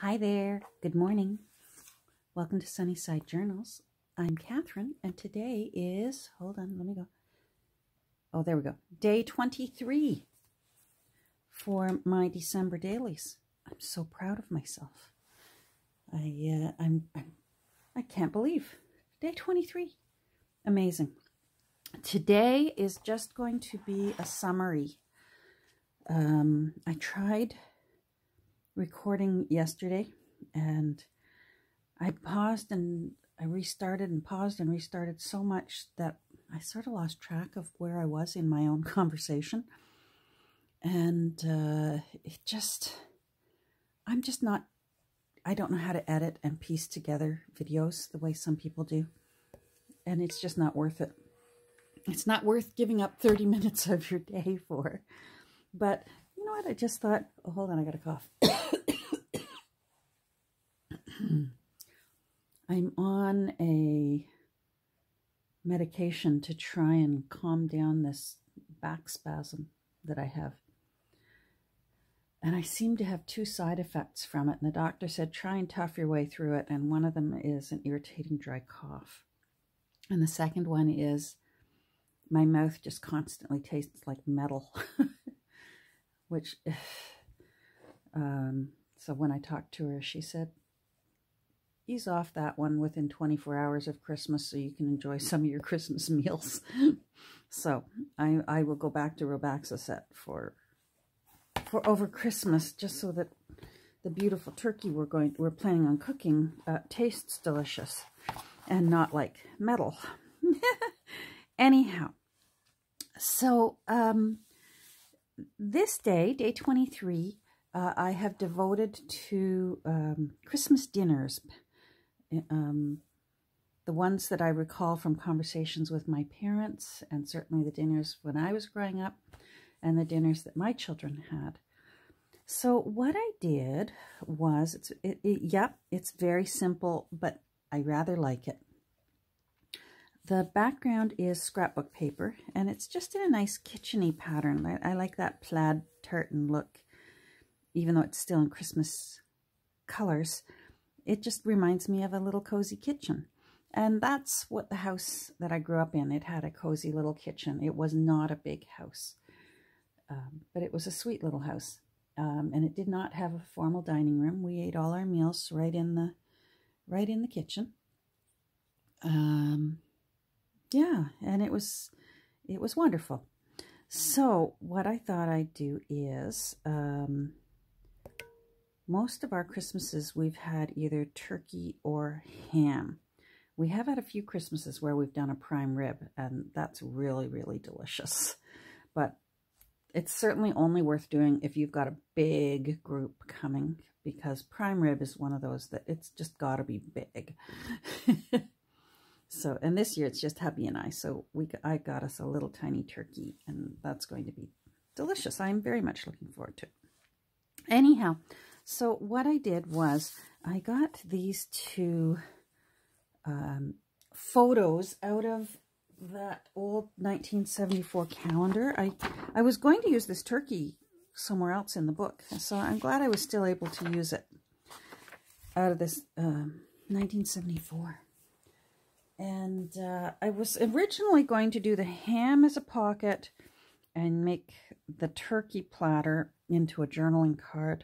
Hi there. Good morning. Welcome to Sunnyside Journals. I'm Catherine, and today is, hold on, let me go. Oh, there we go. Day 23 for my December dailies. I'm so proud of myself. I can't believe day 23. Amazing. Today is just going to be a summary. I tried recording yesterday and I paused and I restarted and paused and restarted so much that I sort of lost track of where I was in my own conversation. And I don't know how to edit and piece together videos the way some people do. And it's just not worth it. It's not worth giving up 30 minutes of your day for. But you know what? I just thought, oh, hold on, I got a cough. I'm on a medication to try and calm down this back spasm that I have. And I seem to have two side effects from it. And the doctor said, try and tough your way through it. And one of them is an irritating dry cough. And the second one is my mouth just constantly tastes like metal. Which, so when I talked to her, she said, ease off that one within 24 hours of Christmas so you can enjoy some of your Christmas meals. So I will go back to Robaxacet for over Christmas, just so that the beautiful turkey we're planning on cooking tastes delicious and not like metal. Anyhow, so this day, day 23, I have devoted to Christmas dinners. The ones that I recall from conversations with my parents, and certainly the dinners when I was growing up, and the dinners that my children had. So what I did was, it's very simple, but I rather like it. The background is scrapbook paper, and it's just in a nice kitchen-y pattern. I like that plaid tartan look, even though it's still in Christmas colors. It just reminds me of a little cozy kitchen. And that's what the house that I grew up in, it had a cozy little kitchen. It was not a big house, but it was a sweet little house. And it did not have a formal dining room. We ate all our meals right in the kitchen. Yeah, and it was wonderful. So what I thought I'd do is, most of our Christmases we've had either turkey or ham. We have had a few Christmases where we've done a prime rib, and that's really, really delicious. But it's certainly only worth doing if you've got a big group coming, because prime rib is one of those that it's just got to be big. So, and this year it's just hubby and I, so I got us a little tiny turkey, and that's going to be delicious. I'm very much looking forward to it. Anyhow, so what I did was I got these two photos out of that old 1974 calendar. I was going to use this turkey somewhere else in the book, so I'm glad I was still able to use it out of this 1974. And I was originally going to do the ham as a pocket and make the turkey platter into a journaling card.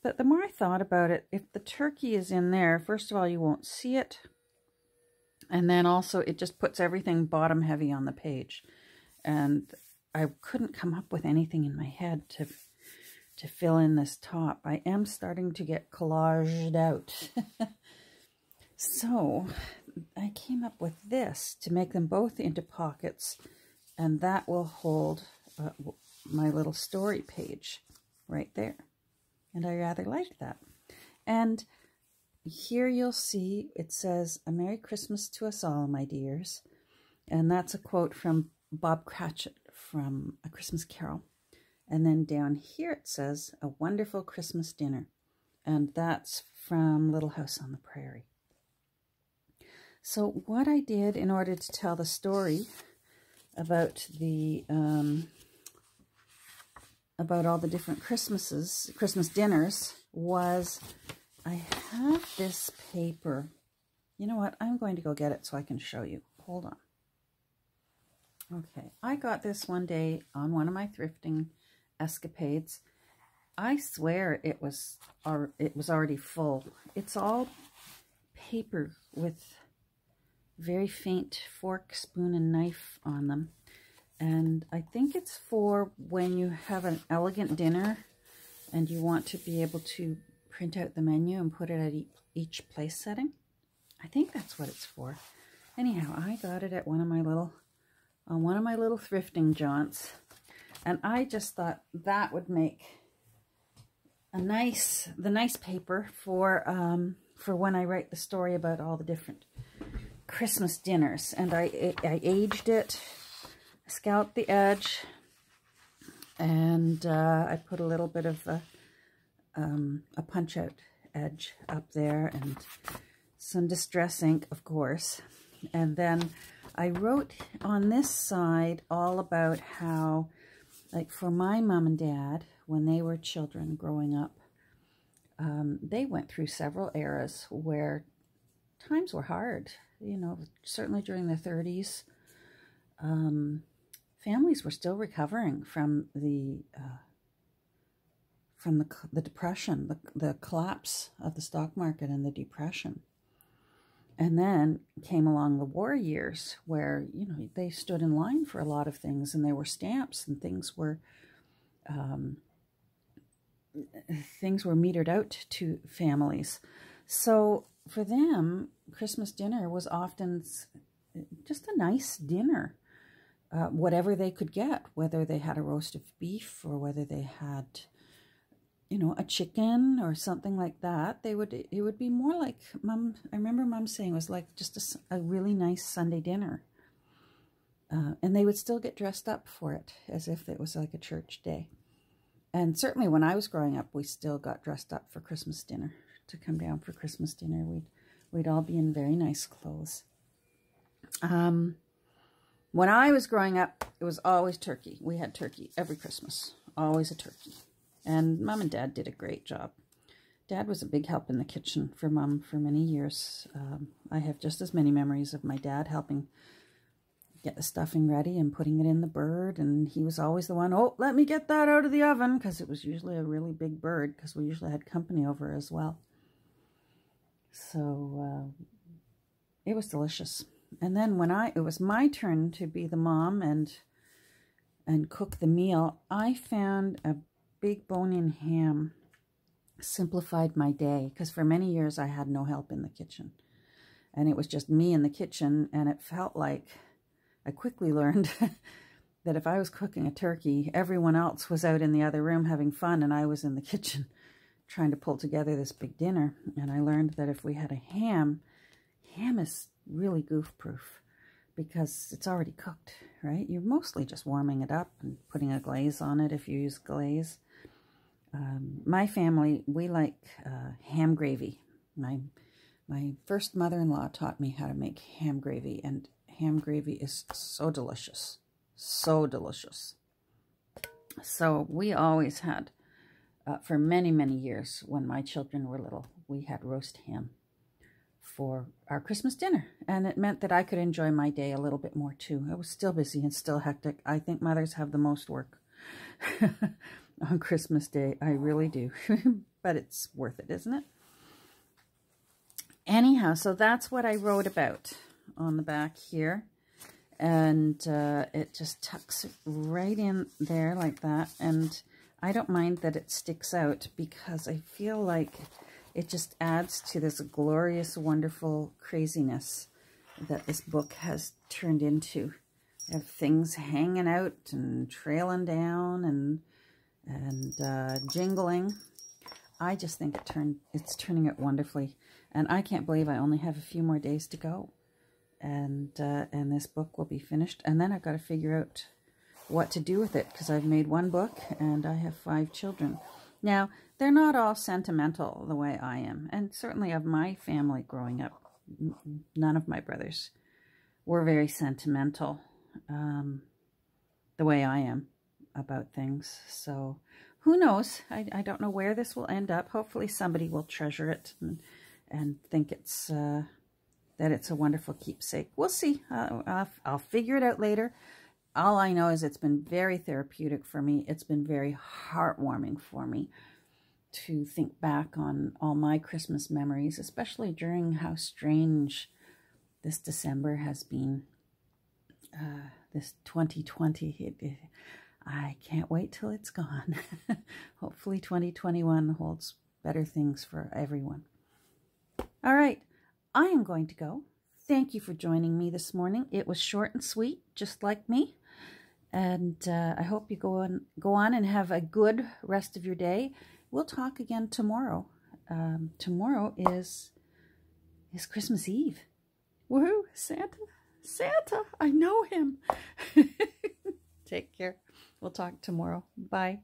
But the more I thought about it, if the turkey is in there, first of all, you won't see it. And then also it just puts everything bottom heavy on the page. And I couldn't come up with anything in my head to fill in this top. I am starting to get collaged out. So I came up with this to make them both into pockets, and that will hold my little story page right there. And I rather like that. And here you'll see it says, "A Merry Christmas to us all, my dears." And that's a quote from Bob Cratchit from A Christmas Carol. And then down here it says, "A wonderful Christmas dinner." And that's from Little House on the Prairie. So what I did in order to tell the story about the about all the different Christmas dinners was I have this paper. You know what? I'm going to go get it so I can show you. Hold on. Okay, I got this one day on one of my thrifting escapades. I swear it was already full. It's all paper with very faint fork, spoon, and knife on them. And I think it's for when you have an elegant dinner and you want to be able to print out the menu and put it at each place setting. I think that's what it's for. Anyhow, I got it at one of my little thrifting jaunts, and I just thought that would make the nice paper for when I write the story about all the different Christmas dinners. And I aged it, scalped the edge, and I put a little bit of a punch-out edge up there and some distress ink, of course. And then I wrote on this side all about how, like, for my mom and dad, when they were children growing up, they went through several eras where times were hard. You know, certainly during the 30s, families were still recovering from the depression, the collapse of the stock market and the depression. And then came along the war years where, you know, they stood in line for a lot of things, and there were stamps and things were metered out to families. So for them, Christmas dinner was often just a nice dinner, whatever they could get, whether they had a roast of beef or whether they had, you know, a chicken or something like that. It would be more like Mom. I remember Mom saying it was like just a really nice Sunday dinner. And they would still get dressed up for it as if it was like a church day. And certainly when I was growing up, we still got dressed up for Christmas dinner. To come down for Christmas dinner, we'd all be in very nice clothes. When I was growing up, it was always turkey. We had turkey every Christmas, always a turkey. And Mom and Dad did a great job. Dad was a big help in the kitchen for Mom for many years. I have just as many memories of my dad helping get the stuffing ready and putting it in the bird. And he was always the one, oh, let me get that out of the oven, because it was usually a really big bird, because we usually had company over as well. So it was delicious. And then when it was my turn to be the mom and cook the meal, I found a big bone-in ham simplified my day, because for many years I had no help in the kitchen. And it was just me in the kitchen, and it felt like I quickly learned that if I was cooking a turkey, everyone else was out in the other room having fun, and I was in the kitchen trying to pull together this big dinner. And I learned that if we had a ham is really goof-proof because it's already cooked, right? You're mostly just warming it up and putting a glaze on it if you use glaze. My family, we like ham gravy. My first mother-in-law taught me how to make ham gravy, and ham gravy is so delicious. So delicious. So we always had, for many, many years when my children were little, we had roast ham for our Christmas dinner. And it meant that I could enjoy my day a little bit more too. I was still busy and still hectic. I think mothers have the most work on Christmas Day. I really do. But it's worth it, isn't it? Anyhow, so that's what I wrote about on the back here. And it just tucks right in there like that. And I don't mind that it sticks out, because I feel like it just adds to this glorious, wonderful craziness that this book has turned into. I have things hanging out and trailing down and jingling. I just think it's turning out wonderfully. And I can't believe I only have a few more days to go. And this book will be finished. And then I've got to figure out what to do with it, because I've made one book and I have 5 children. Now, they're not all sentimental the way I am. And certainly of my family growing up, none of my brothers were very sentimental the way I am about things. So who knows? I don't know where this will end up. Hopefully somebody will treasure it and think it's that it's a wonderful keepsake. We'll see. I'll figure it out later. All I know is it's been very therapeutic for me. It's been very heartwarming for me to think back on all my Christmas memories, especially during how strange this December has been. This 2020, I can't wait till it's gone. Hopefully 2021 holds better things for everyone. All right, I am going to go. Thank you for joining me this morning. It was short and sweet, just like me. And I hope you go on and have a good rest of your day. We'll talk again tomorrow. Tomorrow is Christmas Eve. Woohoo! Santa! I know him. Take care. We'll talk tomorrow. Bye.